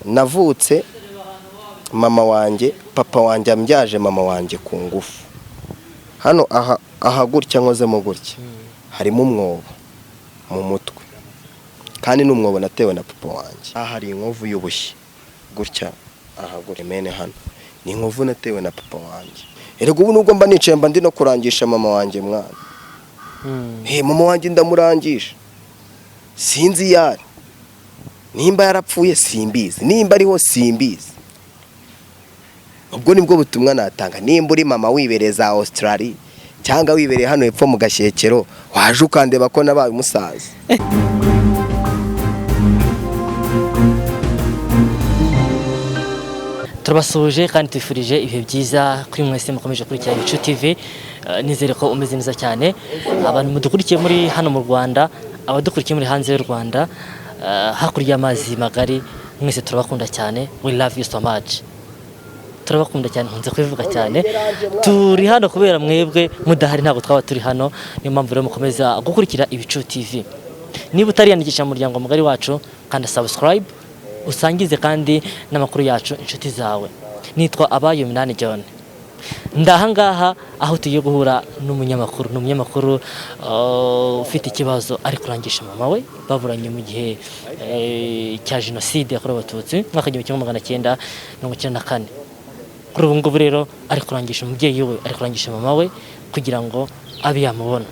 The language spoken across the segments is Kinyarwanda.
navutse mama wanjye papa wanjye ambyaje mama wanjye ku ngufu. Hano aha gutya nkozemo gutya harimo umwobo mu mutwe, kandi n'umwobo natewe na papa wanjye. Aha hari inkovu y'ubushye gutya, aha gutya mene hano ni inkovu natewe na papa wanjye. Erega ubu nubwo mba nicaye mba ndi no kurangisha mama wanjye mwana. Mama wanjye ndamurangisha, sinzi yari nimba yarapfuye simbizi, nimba ariho simbizi. Ubwo nibwo butumwa natanga, nimba uri mama wibereza Australia cyangwa wibereye hano hepfo mu Gashyekero, waje ukandeba ko nabaye umusaza. Turabasuje kandi tufurije ibihe byiza kuri mwese mukomeje kurikira igikomere. Nizere ko umeze neza cyane. Abantu mudukurikiye muri hano mu Rwanda, abadukurikiye muri hanze y'u Rwanda, hakurya y'amazi magari, mwese turabakunda cyane. We love you so much. Turabakunda cyane, nkunze kubivuga cyane. Turi hano kubera mwebwe mudahari, ntabwo twaba turi hano. Niyo mpamvu rero mukomeza gukurikira igikomere. Niba utariyandikisha mu muryango mugari wacu, kanda subscribe, usangize kandi n'amakuru yacu inshuti zawe. Nitwa Abayo Minani John. Ndahangaha aho tugiye guhura n'umunyamakuru ufite ikibazo ari kurangisha mama we, baburanye mu gihe cya jenoside yakorewe Abatutsi mwaka 1994. Kuri ubu ngubu rero ari kurangisha umubyeyi we, ari kurangisha mama we kugira ngo abe yamubona.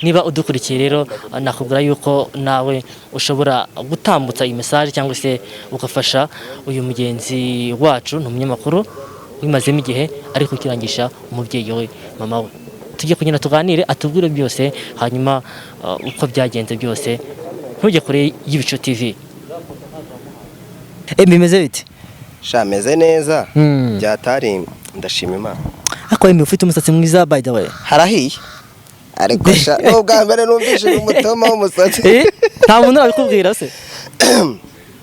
Niba udukurikiye rero nakubwira yuko nawe ushobora gutambutsa iyi message cyangwa se ugafasha uyu mugenzi wacu n'umunyamakuru wimazemo igihe ari kukirangisha umubyeyi we mama we. Tujye kugenda tuganire, atubwire byose, hanyuma uko byagenze byose. Ntujye kure y'igikomere. Bimeze bite? Shameze neza. Byatari ndashima Imana. Ako ufite umusatsi mwiza by the way. Harahiye. Ariko ubwa mbere numvise umutoma w'umusatsi. Nta muntu arabikubwira se?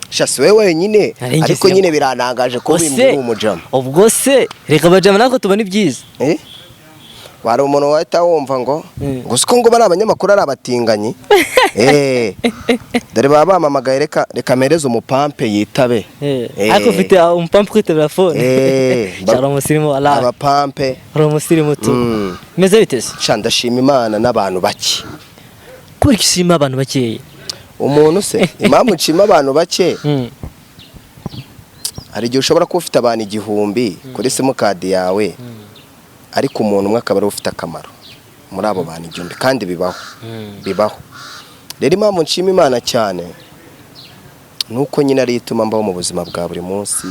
Shasi wewe wenyine, ariko nyine biranangaje ko bimbura umujama. Ubwo se reka bajama nako tubona ibyiza. Wari umuntu wahita wumva ngo gusko ngo bari abanyamakuru ari abatinganyi. Dore baba bamamagaye reka mereze umupampe yitabe. Ariko ufite umupampe kuri telefone. Cyaro umusirimu ala. Abapampe. Ari umusirimu tu. Meze bitese? Ndashima Imana n'abantu bake. Kuri kishima abantu bake. Umuntu se impamvu nshima abantu bake. Hari igihe ushobora kuba ufite abantu 1000 kuri simukadi yawe, ariko umuntu umwe akaba ari ufite akamaro muri abo bantu 1000, kandi bibaho. Rero impamvu nshima Imana cyane nuko nyine ari ituma mbaho mu buzima bwa buri munsi.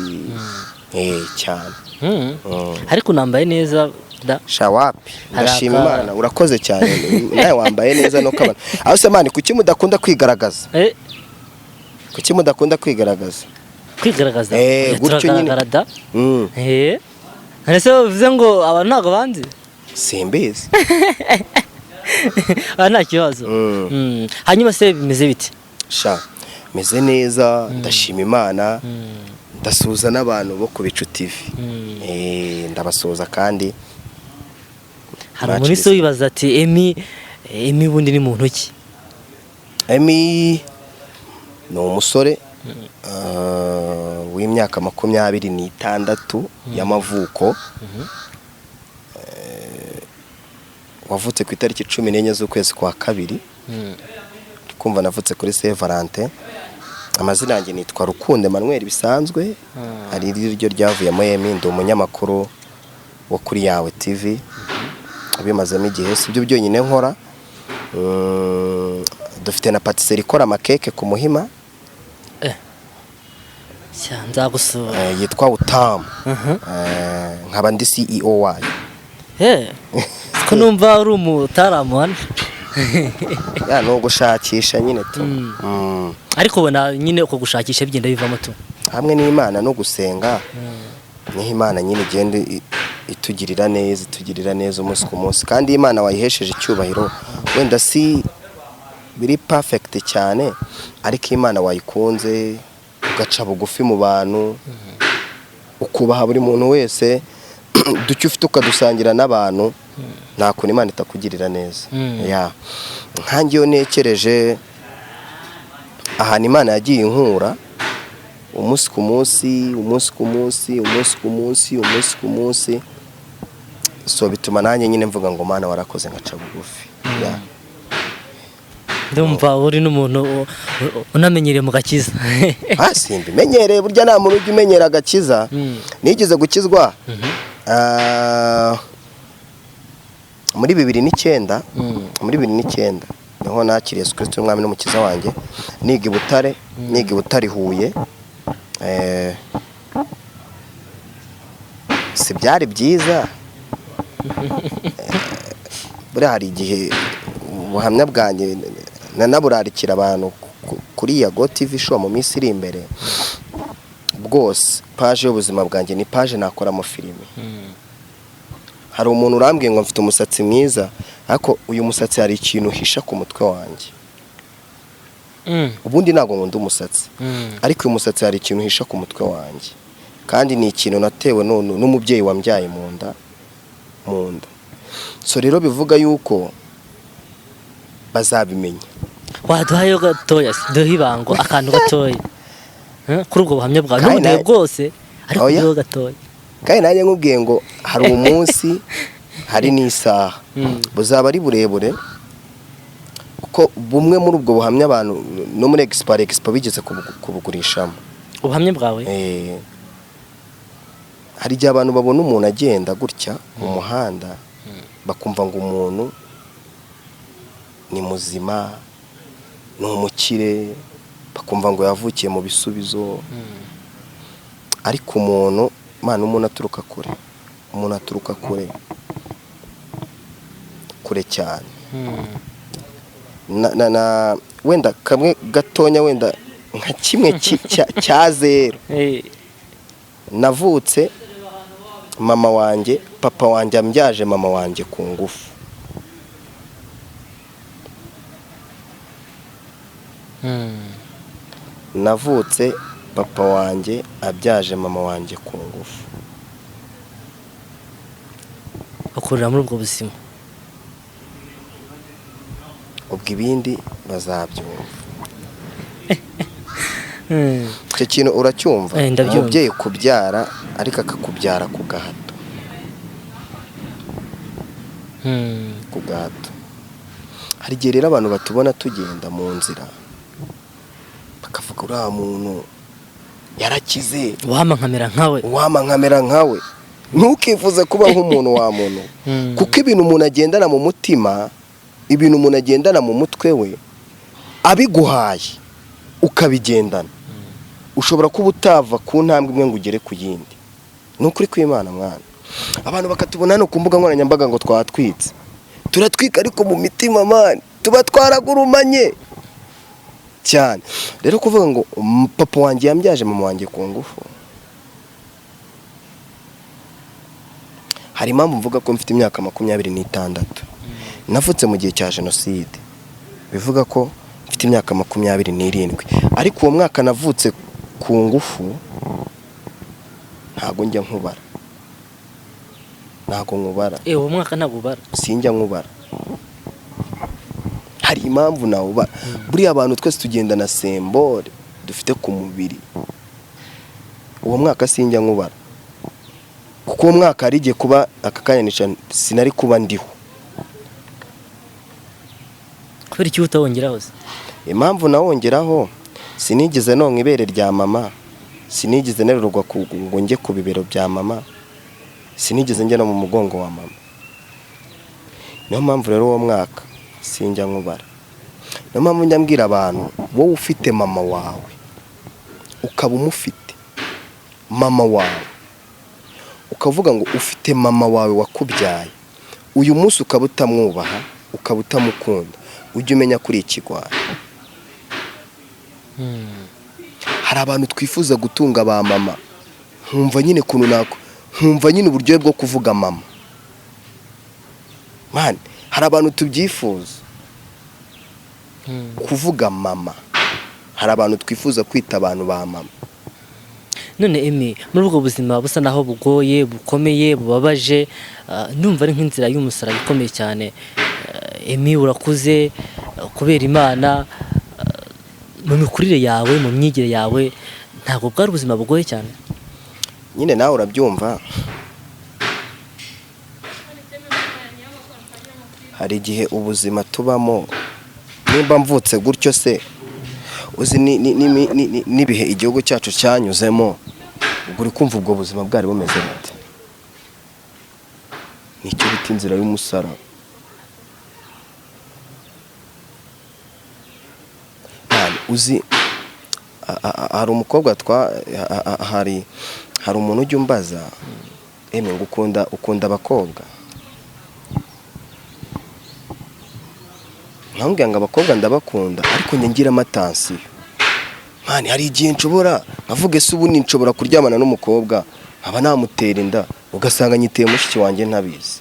Cyane. Ariko nambaye neza da. Shawapi. Ndashima Imana, urakoze cyane. Nawe wambaye neza no kabana. Aho se mani kuki mudakunda kwigaragaza? Kuki mudakunda kwigaragaza? Kwigaragaza. Gutyo nyine. Ese uvuze ngo abantu ntago banzi? Simbizi. Nta kibazo. Hanyuma se bimeze bite? Meze neza, ndashima Imana. Ndasuza n'abantu bo ku bicu-TV. Ndabasuza kandi hari umuntu se wibaza ati Emi bundi ni muntu ki? Emi ni umusore w'imyaka 26 y'amavuko. Wavutse ku itariki 14 z'ukwezi kwa kabiri. Kumva navutse kuri Saint Valentin. Amazina yanjye nitwa Rukunde Emmanuel bisanzwe. Ari ryo ryavuyemo Emi, ndi umunyamakuru wo kuri yawe TV. Bimazemo igihe si byo byonyine nkora. Dufite na patisserie ikora amakeke ku Muhima. Nza gusura. Yitwa Utamu. Nkaba ndi CEO wayo. Ko numva uri umutaramu hano. No gushakisha nyine tu. Ariko bona nyine uko gushakisha bigenda bivamo tu. Hamwe n'Imana no gusenga. Niho Imana nyine igenda itugirira neza umunsi ku munsi, kandi Imana wayihesheje icyubahiro. Wenda si biri perfect cyane, ariko Imana wayikunze ugaca bugufi mu bantu, ukubaha buri muntu wese, ducyo ufite ukadusangira n'abantu, nta kuntu Imana itakugirira neza. Nkangiyo nekereje ahantu Imana yagiye inkura, umunsi ku munsi umunsi ku munsi umunsi ku munsi umunsi ku munsi, so bituma nanjye nyine mvuga ngo Mana warakoze ngaca bugufi. ndumva uri n'umuntu unamenyereye mu gakiza. Simbi menyereye, burya nta muntu ujya umenyera agakiza. Nigeze gukizwa muri 2009, muri 2009 niho nakiriye Yesu Kristo umwami n'umukiza wanjye, niga i Butare Huye. Si byari byiza, buriya hari igihe ubuhamya bwanjye nanaburarikira abantu kuri Yago TV show mu minsi iri imbere. Bwose page y'ubuzima bwanjye ni page nakoramo filime. Hari umuntu urambwiye ngo mfite umusatsi mwiza, ariko uyu musatsi hari ikintu uhisha ku mutwe wanjye. Ubundi ntabwo nkunda umusatsi, ariko uyu musatsi hari ikintu uhisha ku mutwe wanjye, kandi ni ikintu natewe n'umubyeyi wambyaye mu nda. So rero bivuga yuko bazabimenya. Waduhayo gatoya, duhe ibango akantu gatoya kuri ubwo buhamya bwawe n'ubundi bwose, ariko duhe gatoya. Kandi nanjye nkubwiye ngo hari umunsi hari n'isaha buzaba ari burebure, kuko bumwe muri ubwo buhamya abantu no muri expo bigeze kubugurishamo ubuhamya bwawe. Hari igihe abantu babona umuntu agenda gutya mu muhanda bakumva ngo umuntu ni muzima, ni umukire, bakumva ngo yavukiye mu bisubizo. Ariko umuntu aturuka kure, aturuka kure cyane. Wenda kamwe gatonya, wenda nka kimwe cya zero. Navutse mama wanjye, papa wanjye ambyaje mama wanjye ku ngufu. Navutse papa wanjye abyaje mama wanjye ku ngufu. Bakurira muri ubwo buzima, ubwo ibindi bazabyumva. Icyo kintu uracyumva? Umubyeyi kubyara ariko akakubyara ku gahato. Ku gahato. Hari igihe rero abantu batubona tugenda mu nzira bakavuga uriya muntu yarakize, wama nkamera nkawe. Ntukifuze kuba nk'umuntu wa muntu, kuko ibintu umuntu agendana mu mutima, ibintu umuntu agendana mu mutwe we, abiguhaye ukabigendana, ushobora kuba utava ku ntambwe imwe ngo ugere ku yindi. Ni ukuri kw'Imana mwana. Abantu bakatubona hano ku mbuga nkoranyambaga ngo twatwitse, turatwika, ariko mu mitima mani tuba twaragurumanye cyane. Rero kuvuga ngo papa wanjye yambyaje mama wanjye ku ngufu, hari impamvu mvuga ko mfite imyaka 26. Navutse mu gihe cya jenoside, bivuga ko mfite imyaka 27. Ariko uwo mwaka navutse ku ngufu ntago njya nkubara. Uwo mwaka ntabwo ubara? Sinjya nkubara. Hari impamvu nawe ubara. Buriya abantu twese tugenda na sembole dufite ku mubiri. Uwo mwaka sinjya nkubara, kuko uwo mwaka hari igihe kuba akakanisha sinari kuba ndiho. Kubera iki utawongeraho? Impamvu nawongeraho, sinigeze nonka ibere rya mama, sinigeze nerurwa ngo njye ku bibero bya mama, sinigeze njya no mu mugongo wa mama. Niyo mpamvu rero uwo mwaka sinjya nkubara. Niyo mpamvu njya mbwira abantu, wowe ufite mama wawe, ukaba umufite mama wawe, ukavuga ngo ufite mama wawe wakubyaye, uyu munsi ukaba utamwubaha, ukaba utamukunda, ujye umenya kuri ikigwara. Hari abantu twifuza gutunga ba mama, nkumva nyine nkumva nyine uburyohe bwo kuvuga mama. Man, hari abantu tubyifuza kuvuga mama, hari abantu twifuza kwita abantu ba mama. None muri ubwo buzima busa naho bugoye, bukomeye, bubabaje, ndumva ari nk'inzira y'umusaraba ikomeye cyane. Urakuze kubera Imana, mu mikurire yawe, mu myigire yawe, ntabwo bwari ubuzima bugoye cyane. nyine nawe urabyumva, hari igihe ubuzima tubamo, nimba mvutse gutyo se uzi n'ibihe igihugu cyacu cyanyuzemo, ubwo uri kumva ubwo buzima bwari bumeze bute? nicyo bita inzira y'umusara. uzi hari umukobwa hari umuntu ujya umbaza, ngo ukunda abakobwa? nkambwira ngo abakobwa ndabakunda, ariko njye ngira amatansiyo. mani hari igihe nshobora nkavuga ese ubu nshobora kuryamana n'umukobwa nkaba namutera inda, ugasanga nyiteye mushiki wanjye ntabizi,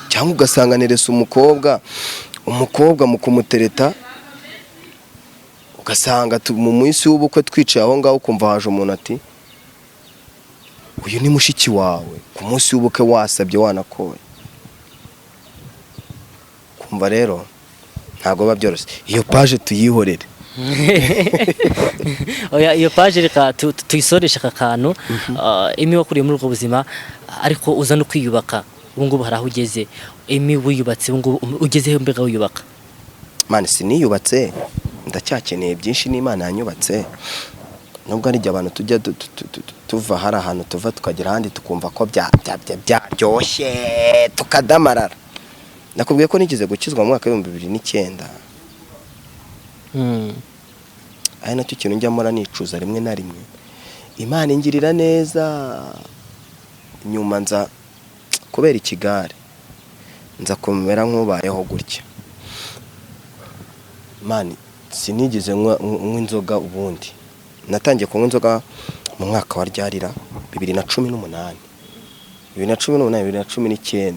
cyangwa ugasanga nerese umukobwa mu kumutereta, ugasanga mu munsi w'ubukwe twicaye aho ngaho, ukumva haje umuntu ati uyu ni mushiki wawe, ku munsi w'ubukwe wasabye wanakoye. kumva rero ntabwo biba byoroshye, iyo paje tuyihorere. oya iyo paje reka tuyisoresha aka kantu. Emi wakuriye muri ubwo buzima ariko uza no kwiyubaka, ubu ngubu hari aho ugeze. Emi wiyubatse ubu ngubu ugezeho, mbega wiyubaka? mani siniyubatse, ndacyakeneye byinshi n'Imana yanyubatse, nubwo ari igihe abantu tujya tuva hari ahantu tuva tukagera ahandi tukumva ko byaryoshye tukadamarara. nakubwiye ko nigeze gukizwa mu mwaka wa 2009. ari nacyo kintu njya mpora nicuza rimwe na rimwe. Imana ingirira neza, nyuma nza kubera ikigare nza kumera nk'ubayeho gutya. mani sinigeze nk'inzoga ubundi. natangiye kunywa inzoga mu mwaka wa ryarira 2018, 2019.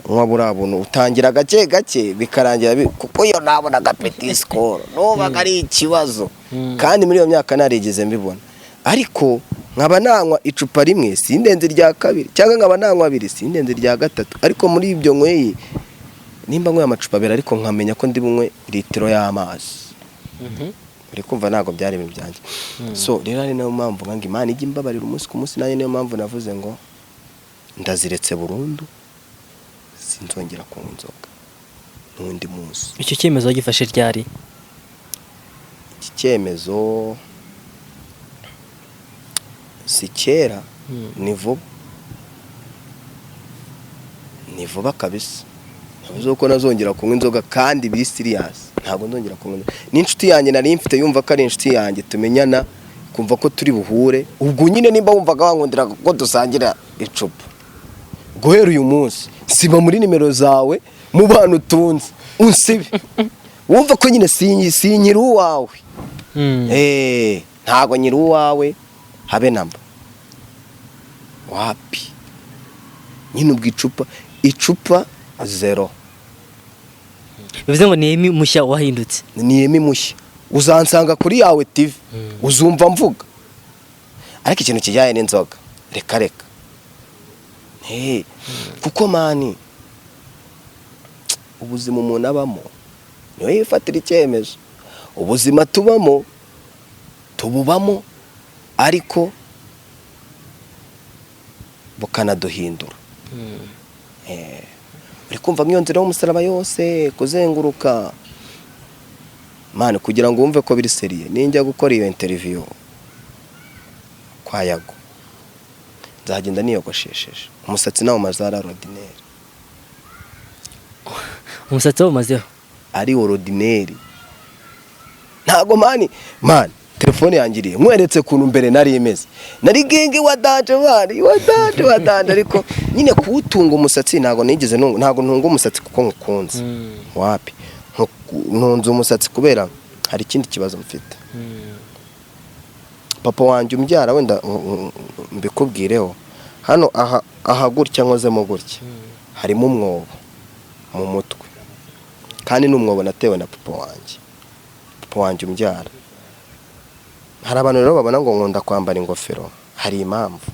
nk'abura buntu utangira gake gake bikarangira, kuko yo nabona agapeti score nubaga ari ikibazo, kandi muri iyo myaka narigeze mbibona. ariko nkaba nanywa icupa rimwe sindenze rya kabiri, cyangwa nkaba nanywa abiri sindenze rya gatatu. ariko muri ibyo nyweye, nimba nkwe amacupa abiri ariko nkamenya ko ndi bunywe litiro y'amazi, uri kumva ntabwo byari ibintu byanjye. so rero ari nayo mpamvu ngo Imana ijye imbabarira umunsi ku munsi, nayo niyo mpamvu navuze ngo ndaziretse burundu, sinzongera kunywa inzoga n'undi munsi. Icyo cyemezo gifashe ryari? iki cyemezo si kera, ni vuba kabisa. navuze ko nazongera kunywa inzoga, kandi biri serious, ntabwo nzongera kunywa. n'inshuti yanjye nari mfite yumva ko ari inshuti yanjye, tumenyana, kumva ko turi buhure. ubwo nyine nimba wumvaga wankundira ko dusangira icupa, guhera uyu munsi siba muri nimero zawe mu bantu utunze, unsibe. wumva ko nyine sinyiri uwawe. ntabwo nyiri uwawe habe namba, wapi. nyine ubwo icupa zero. bivuze ngo ni Emi mushya wahindutse? ni Emi mushya. uzansanga kuri yawe TV, uzumva mvuga. ariko ikintu kijyanye n'inzoga reka. kuko mani ubuzima umuntu abamo niyo yifatira icyemezo. ubuzima tububamo ariko bukanaduhindura. uri kumva nk'iyo nzira y'umusaraba yose kuzenguruka, mani kugira ngo wumve ko biri seriye. ninjya gukora iyo interview kwa Yago, nzagenda niyogoshesheje umusatsi nawo mazara ordinaire. umusatsi wo mazeho ari ordinaire. ntago mani telefone yangiriye nkweretse kuntu mbere nari imeze, nari genge wadaje ariko nyine kuwutunga umusatsi ntago nigeze ntago ntunga umusatsi kuko ngukunze. wapi, ntunze umusatsi kubera hari ikindi kibazo mfite. papa wanjye umbyara, wenda mbikubwireho, hano aha gutya nkozemo gutya harimo umwobo mu mutwe, kandi n'umwobo natewe na papa wanjye umbyara. hari abantu rero babona ngo nkunda kwambara ingofero, hari impamvu.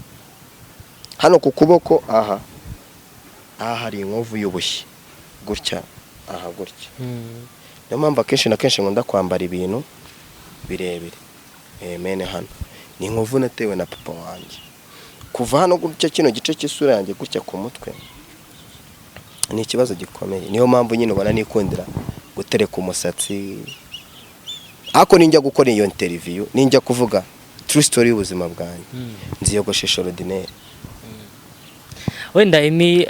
hano ku kuboko aha hari inkovu y'ubushye gutya, aha gutya niyo mpamvu akenshi na kenshi nkunda kwambara ibintu birebire. Mene hano ni inkovu natewe na papa wanjye, kuva hano gutya kino gice cy'isura yanjye gutya ku mutwe ni ikibazo gikomeye. Niyo mpamvu nyine ubona nikundira gutereka umusatsi. Ako ninjya gukora iyo interview, ninjya kuvuga true story y'ubuzima bwanjye, nziyogoshesha ordinaire. Wenda Emi,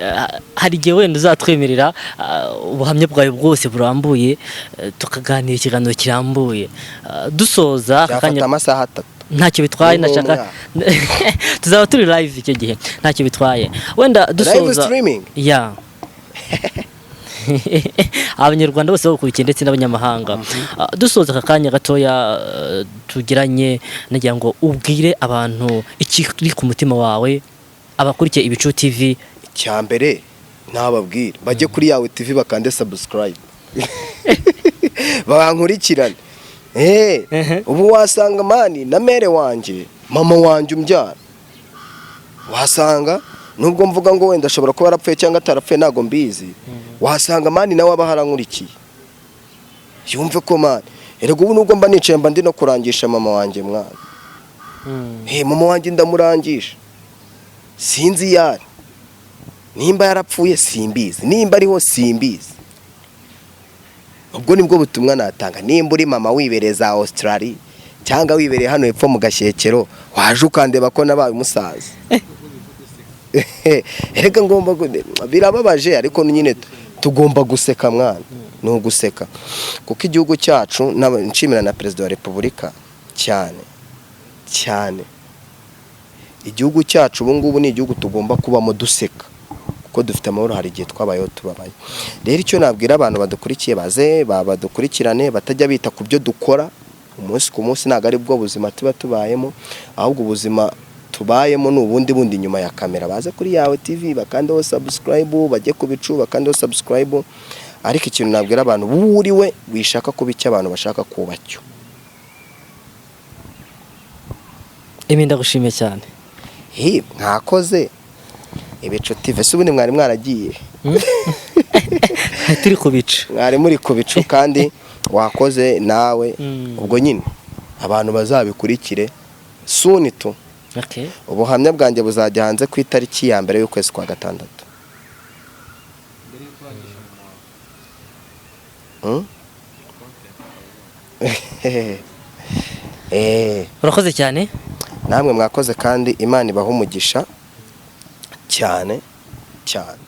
hari igihe wenda uzatwemerera ubuhamya bwawe bwose burambuye, tukaganira ikiganiro kirambuye, dusoza akanya amasaha 3. Ntacyo bitwaye, nashaka tuzaba turi live icyo gihe, ntacyo bitwaye. Wenda dusoza live streaming. Yeah. Abanyarwanda bose bakurikiye ndetse n'abanyamahanga. Dusoza akanya gatoya tugiranye, nagira ngo ubwire abantu ikiri ku mutima wawe, abakurikiye Ibicu TV. Cyambere nababwira bajye kuri yawe TV bakande subscribe. Bankurikirane. Ubu wasanga mani na mere wanjye, mama wanjye umbyara. Wasanga nubwo mvuga ngo wenda ashobora kuba yarapfuye cyangwa atarapfuye ntago mbizi, wasanga mani nawe abaharankurikiye. Yumve ko mani erego ubu nubwo mba nicaye mba ndi no kurangisha mama wanjye mwana. Mama wanjye ndamurangisha, sinzi yari nimba yarapfuye simbizi, nimba ariho simbizi. Ubwo nibwo butumwa natanga. Nimba uri mama wibereza Australia cyangwa wibereye hano hepfo mu Gashyekero, waje ukandeba ko nabaye umusaza. Erega ngomba birababaje, ariko nyine tugomba guseka mwana, ni uguseka kuko igihugu cyacu nshimira na Perezida wa Repubulika cyane cyane. Igihugu cyacu ubu ngubu ni igihugu tugomba kubamo duseka kuko dufite amahoro. Hari igihe twabayeho tubabaye. Rero icyo nabwira abantu badukurikiye, baze badukurikirane, batajya bita ku byo dukora umunsi ku munsi. Ntabwo ari bwo buzima tuba tubayemo, ahubwo ubuzima tubayemo ni ubundi bundi nyuma ya kamera. Baze kuri yawe TV bakandeho subscribe, bajye ku Bicu bakandeho subscribe. Ariko ikintu nabwira abantu, buriwe wishaka kuba icyo abantu bashaka kuba cyo. Emi, ndagushimiye cyane. Mwakoze Ibicu TV. Se ubundi mwari mwaragiye? Turi ku Bicu. Mwari muri ku Bicu kandi wakoze nawe. Ubwo nyine abantu bazabikurikire soon tu. Okay. Ubuhamya bwanjye buzajya hanze ku itariki ya mbere y'ukwezi kwa 6. Urakoze cyane. Namwe mwakoze kandi Imana ibaha umugisha cyane cyane.